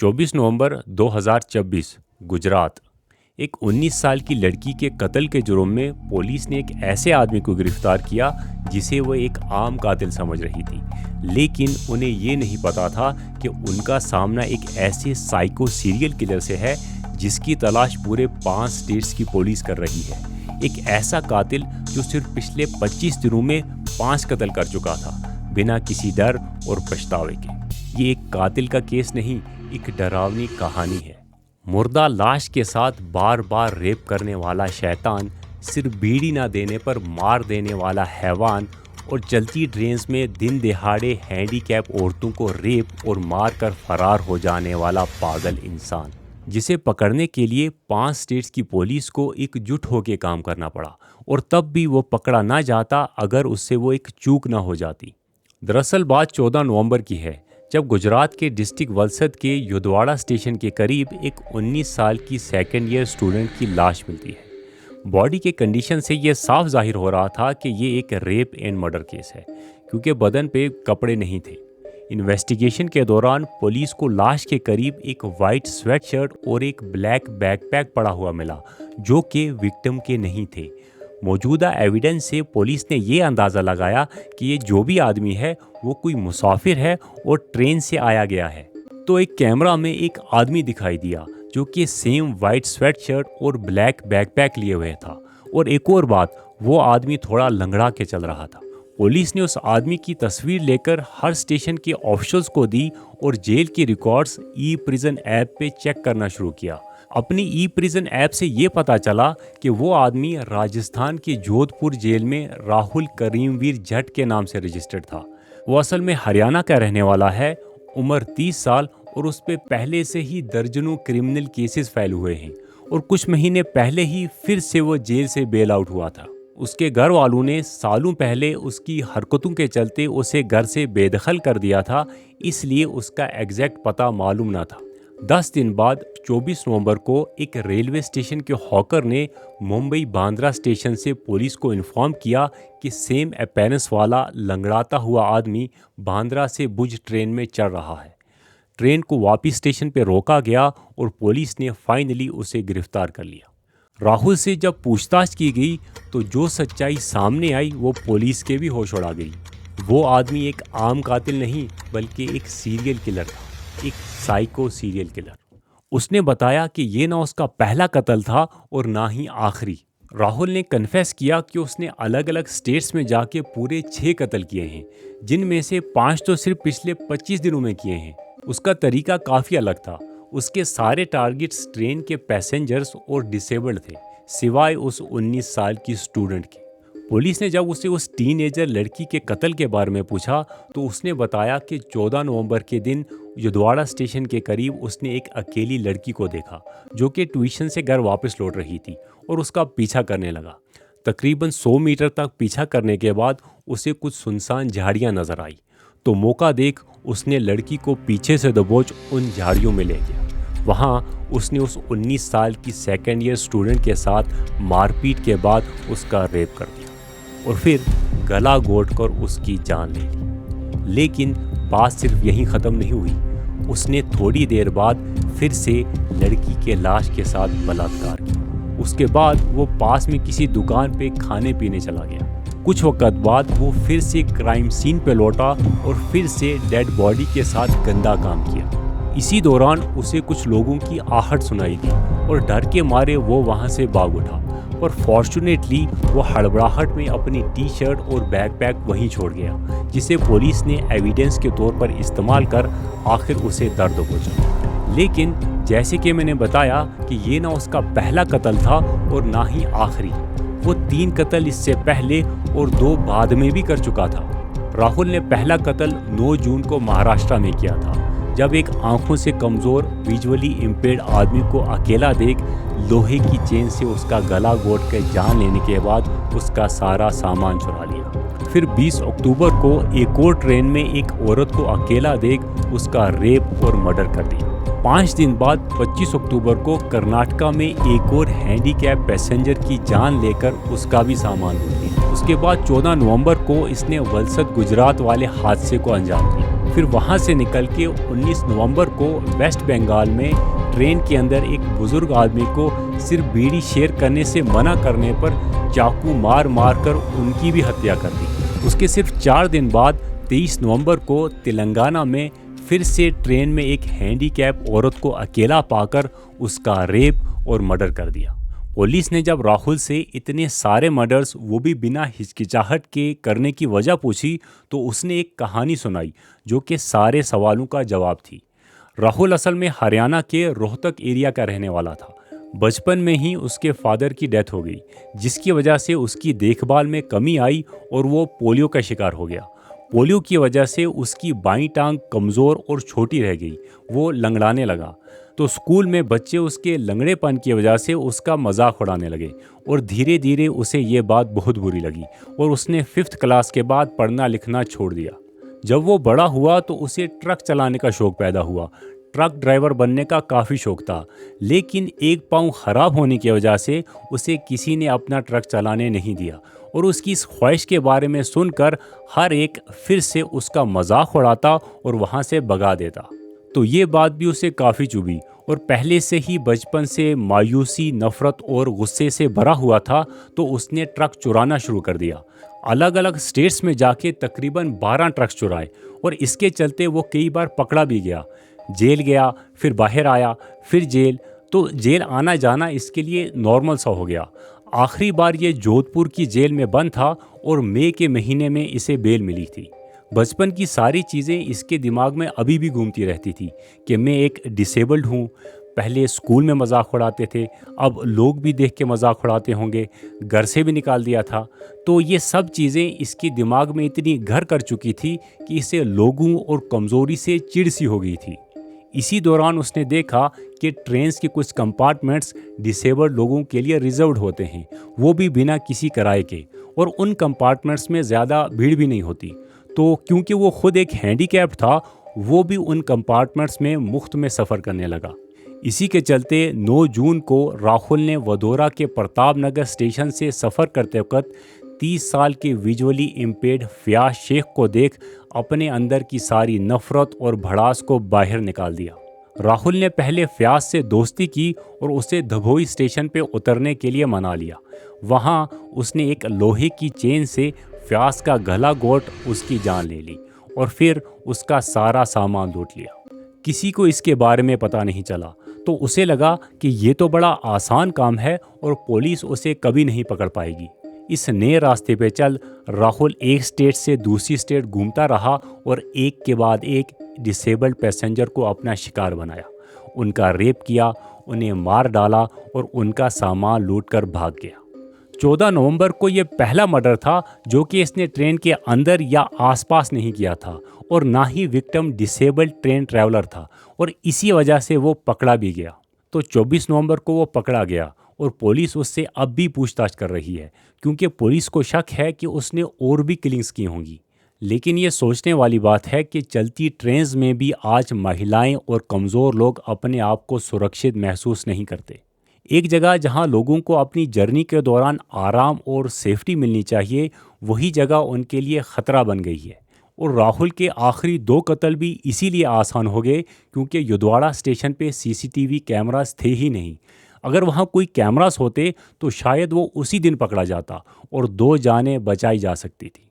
24 नवंबर 2026 गुजरात। एक 19 साल की लड़की के कत्ल के जुर्म में पुलिस ने एक ऐसे आदमी को गिरफ्तार किया जिसे वो एक आम कातिल समझ रही थी, लेकिन उन्हें ये नहीं पता था कि उनका सामना एक ऐसे साइको सीरियल किलर से है जिसकी तलाश पूरे 5 स्टेट्स की पुलिस कर रही है। एक ऐसा कातिल जो सिर्फ पिछले 25 दिनों में 5 कत्ल कर चुका था, बिना किसी डर और पछतावे के। ये एक कातिल का केस नहीं, एक डरावनी कहानी है। मुर्दा लाश के साथ बार बार रेप करने वाला शैतान, सिर्फ बीड़ी ना देने पर मार देने वाला हैवान और चलती ट्रेन्स में दिन दिहाड़े हैंडीकैप औरतों को रेप और मार कर फरार हो जाने वाला पागल इंसान, जिसे पकड़ने के लिए 5 स्टेट्स की पुलिस को एकजुट होकर काम करना पड़ा, और तब भी वो पकड़ा ना जाता अगर उससे वो एक चूक ना हो जाती। दरअसल बात 14 नवंबर की है, जब गुजरात के डिस्ट्रिक्ट वलसद के युदवाड़ा स्टेशन के करीब एक 19 साल की सेकेंड ईयर स्टूडेंट की लाश मिलती है। बॉडी के कंडीशन से ये साफ जाहिर हो रहा था कि ये एक रेप एंड मर्डर केस है, क्योंकि बदन पे कपड़े नहीं थे। इन्वेस्टिगेशन के दौरान पुलिस को लाश के करीब एक वाइट स्वेट शर्ट और एक ब्लैक बैकपैक पड़ा हुआ मिला, जो कि विक्टिम के नहीं थे। मौजूदा एविडेंस से पुलिस ने ये अंदाज़ा लगाया कि ये जो भी आदमी है वो कोई मुसाफिर है और ट्रेन से आया गया है। तो एक कैमरा में एक आदमी दिखाई दिया जो कि सेम वाइट स्वेट शर्ट और ब्लैक बैकपैक लिए हुए था, और एक और बात, वो आदमी थोड़ा लंगड़ा के चल रहा था। पुलिस ने उस आदमी की तस्वीर लेकर हर स्टेशन के ऑफिसर्स को दी और जेल के रिकॉर्ड्स ई प्रिजन ऐप पे चेक करना शुरू किया। अपनी ई प्रिजन ऐप से ये पता चला कि वो आदमी राजस्थान के जोधपुर जेल में राहुल करीमवीर जट के नाम से रजिस्टर्ड था। वो असल में हरियाणा का रहने वाला है, उम्र 30 साल, और उस पर पहले से ही दर्जनों क्रिमिनल केसेस फैल हुए हैं, और कुछ महीने पहले ही फिर से वो जेल से बेल आउट हुआ था। उसके घर वालों ने सालों पहले उसकी हरकतों के चलते उसे घर से बेदखल कर दिया था, इसलिए उसका एग्जैक्ट पता मालूम ना था। 10 दिन बाद 24 नवंबर को एक रेलवे स्टेशन के हॉकर ने मुंबई बांद्रा स्टेशन से पुलिस को इन्फॉर्म किया कि सेम अपीयरेंस वाला लंगड़ाता हुआ आदमी बांद्रा से भुज ट्रेन में चढ़ रहा है। ट्रेन को वापस स्टेशन पर रोका गया और पुलिस ने फाइनली उसे गिरफ्तार कर लिया। राहुल से जब पूछताछ की गई तो जो सच्चाई सामने आई वो पुलिस के भी होश उड़ा गई। वो आदमी एक आम कातिल नहीं, बल्कि एक सीरियल किलर था, एक साइको सीरियल किलर। उसने बताया कि ये ना उसका पहला कत्ल था और ना ही आखिरी। राहुल ने कन्फेस किया कि उसने अलग अलग स्टेट्स में जाके पूरे 6 कत्ल किए हैं, जिनमें से 5 तो सिर्फ पिछले 25 दिनों में किए हैं। उसका तरीका काफ़ी अलग था। उसके सारे टारगेट्स ट्रेन के पैसेंजर्स और डिसेबल्ड थे, सिवाय उस 19 साल की स्टूडेंट के। पुलिस ने जब उसे उस टीनेजर लड़की के कत्ल के बारे में पूछा तो उसने बताया कि 14 नवंबर के दिन युदवाड़ा स्टेशन के करीब उसने एक अकेली लड़की को देखा जो कि ट्यूशन से घर वापस लौट रही थी, और उसका पीछा करने लगा। तकरीबन 100 मीटर तक पीछा करने के बाद उसे कुछ सुनसान झाड़ियाँ नजर आई, तो मौका देख उसने लड़की को पीछे से दबोच उन झाड़ियों में ले गया। वहाँ उसने उस 19 साल की सेकेंड ईयर स्टूडेंट के साथ मारपीट के बाद उसका रेप कर दिया और फिर गला घोंटकर उसकी जान ले ली। लेकिन बात सिर्फ यहीं ख़त्म नहीं हुई। उसने थोड़ी देर बाद फिर से लड़की के लाश के साथ बलात्कार किया। उसके बाद वो पास में किसी दुकान पे खाने पीने चला गया। कुछ वक्त बाद वो फिर से क्राइम सीन पे लौटा और फिर से डेड बॉडी के साथ गंदा काम किया। इसी दौरान उसे कुछ लोगों की आहट सुनाई दी और डर के मारे वो वहाँ से भाग उठा, पर फॉर्चुनेटली वो हड़बड़ाहट में अपनी टी शर्ट और बैकपैक वहीं छोड़ गया, जिसे पुलिस ने एविडेंस के तौर पर इस्तेमाल कर आखिर उसे दर्द पहुंचा। लेकिन जैसे कि मैंने बताया कि ये ना उसका पहला कत्ल था और ना ही आखिरी। वो 3 कत्ल इससे पहले और 2 बाद में भी कर चुका था। राहुल ने पहला कत्ल 9 जून को महाराष्ट्र में किया था, जब एक आंखों से कमज़ोर विजुअली इम्पेयर्ड आदमी को अकेला देख लोहे की चेन से उसका गला घोंट कर जान लेने के बाद उसका सारा सामान चुरा लिया। फिर 20 अक्टूबर को एक और ट्रेन में एक औरत को अकेला देख उसका रेप और मर्डर कर दिया। 5 दिन बाद 25 अक्टूबर को कर्नाटका में एक और हैंडीकैप पैसेंजर की जान लेकर उसका भी सामान लूट लिया। उसके बाद 14 नवंबर को इसने वलसद गुजरात वाले हादसे को अंजाम दिया। फिर वहाँ से निकल के 19 नवंबर को वेस्ट बंगाल में ट्रेन के अंदर एक बुजुर्ग आदमी को सिर्फ बीड़ी शेयर करने से मना करने पर चाकू मार मार कर उनकी भी हत्या कर दी। उसके सिर्फ 4 दिन बाद 23 नवंबर को तेलंगाना में फिर से ट्रेन में एक हैंडीकैप औरत को अकेला पाकर उसका रेप और मर्डर कर दिया। पुलिस ने जब राहुल से इतने सारे मर्डर्स वो भी बिना हिचकिचाहट के करने की वजह पूछी तो उसने एक कहानी सुनाई जो कि सारे सवालों का जवाब थी। राहुल असल में हरियाणा के रोहतक एरिया का रहने वाला था। बचपन में ही उसके फादर की डेथ हो गई, जिसकी वजह से उसकी देखभाल में कमी आई और वो पोलियो का शिकार हो गया। पोलियो की वजह से उसकी बाईं टांग कमज़ोर और छोटी रह गई, वो लंगड़ाने लगा। तो स्कूल में बच्चे उसके लंगड़ेपन की वजह से उसका मजाक उड़ाने लगे और धीरे धीरे उसे ये बात बहुत बुरी लगी और उसने 5th क्लास के बाद पढ़ना लिखना छोड़ दिया। जब वो बड़ा हुआ तो उसे ट्रक चलाने का शौक़ पैदा हुआ। ट्रक ड्राइवर बनने का काफ़ी शौक़ था, लेकिन एक पाँव ख़राब होने की वजह से उसे किसी ने अपना ट्रक चलाने नहीं दिया और उसकी इस ख्वाहिश के बारे में सुनकर हर एक फिर से उसका मजाक उड़ाता और वहाँ से भगा देता। तो ये बात भी उसे काफ़ी चुभी और पहले से ही बचपन से मायूसी, नफ़रत और गुस्से से भरा हुआ था, तो उसने ट्रक चुराना शुरू कर दिया। अलग अलग स्टेट्स में जाके तकरीबन 12 ट्रक चुराए और इसके चलते वो कई बार पकड़ा भी गया। जेल गया, फिर बाहर आया, फिर जेल। तो जेल आना जाना इसके लिए नॉर्मल सा हो गया। आखिरी बार ये जोधपुर की जेल में बंद था और मई के महीने में इसे बेल मिली थी। बचपन की सारी चीज़ें इसके दिमाग में अभी भी घूमती रहती थी कि मैं एक डिसेबल्ड हूँ। पहले स्कूल में मजाक उड़ाते थे, अब लोग भी देख के मजाक उड़ाते होंगे, घर से भी निकाल दिया था। तो ये सब चीज़ें इसके दिमाग में इतनी घर कर चुकी थी कि इसे लोगों और कमज़ोरी से चिढ़ सी हो गई थी। इसी दौरान उसने देखा कि ट्रेन्स के कुछ कंपार्टमेंट्स डिसेबल्ड लोगों के लिए रिजर्व्ड होते हैं, वो भी बिना किसी किराए के, और उन कंपार्टमेंट्स में ज़्यादा भीड़ भी नहीं होती। तो क्योंकि वो खुद एक हैंडीकैप था, वो भी उन कंपार्टमेंट्स में मुफ्त में सफ़र करने लगा। इसी के चलते 9 जून को राहुल ने वडोदरा के प्रताप नगर स्टेशन से सफ़र करते वक्त 30 साल के विजुअली इम्पेयर्ड फयाज शेख को देख अपने अंदर की सारी नफ़रत और भड़ास को बाहर निकाल दिया। राहुल ने पहले फयाज से दोस्ती की और उसे धभोई स्टेशन पे उतरने के लिए मना लिया। वहाँ उसने एक लोहे की चेन से फयाज का गला घोंट उसकी जान ले ली और फिर उसका सारा सामान लूट लिया। किसी को इसके बारे में पता नहीं चला, तो उसे लगा कि ये तो बड़ा आसान काम है और पुलिस उसे कभी नहीं पकड़ पाएगी। इस नए रास्ते पे चल राहुल एक स्टेट से दूसरी स्टेट घूमता रहा और एक के बाद एक डिसेबल्ड पैसेंजर को अपना शिकार बनाया। उनका रेप किया, उन्हें मार डाला और उनका सामान लूट कर भाग गया। 14 नवंबर को यह पहला मर्डर था जो कि इसने ट्रेन के अंदर या आसपास नहीं किया था और ना ही विक्टिम डिसेबल्ड ट्रेन ट्रैवलर था, और इसी वजह से वो पकड़ा भी गया। तो 24 नवंबर को वो पकड़ा गया और पुलिस उससे अब भी पूछताछ कर रही है, क्योंकि पुलिस को शक है कि उसने और भी किलिंग्स की होंगी। लेकिन ये सोचने वाली बात है कि चलती ट्रेन्स में भी आज महिलाएं और कमज़ोर लोग अपने आप को सुरक्षित महसूस नहीं करते। एक जगह जहां लोगों को अपनी जर्नी के दौरान आराम और सेफ्टी मिलनी चाहिए, वही जगह उनके लिए ख़तरा बन गई है। और राहुल के आखिरी 2 कत्ल भी इसीलिए आसान हो गए क्योंकि युदवाड़ा स्टेशन पे सीसीटीवी कैमरास थे ही नहीं। अगर वहाँ कोई कैमरास होते तो शायद वो उसी दिन पकड़ा जाता और 2 जानें बचाई जा सकती थी।